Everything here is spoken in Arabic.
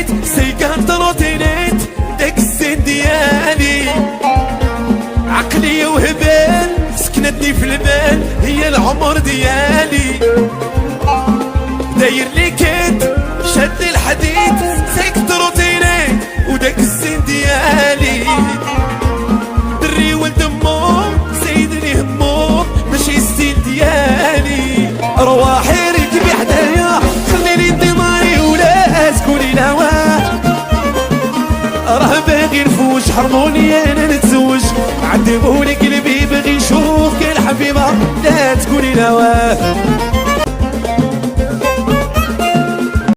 الحديد سيقان طروتينيت داك الزين ديالي عقلي وهبال سكنتني في البال هي العمر ديالي داير لي كيد شد الحديد سيك طروتينيت وداك الزين ديالي دري ولد امو سيدني همو ماشي الستيل ديالي رواحي ركبي حدايا خليني انضماري ولا اسكني لهواه راه باغي نفوش حرموني انا نتزوج عذبوني قلبي باغي نشوف كالحبيبه لا تكوني لهواه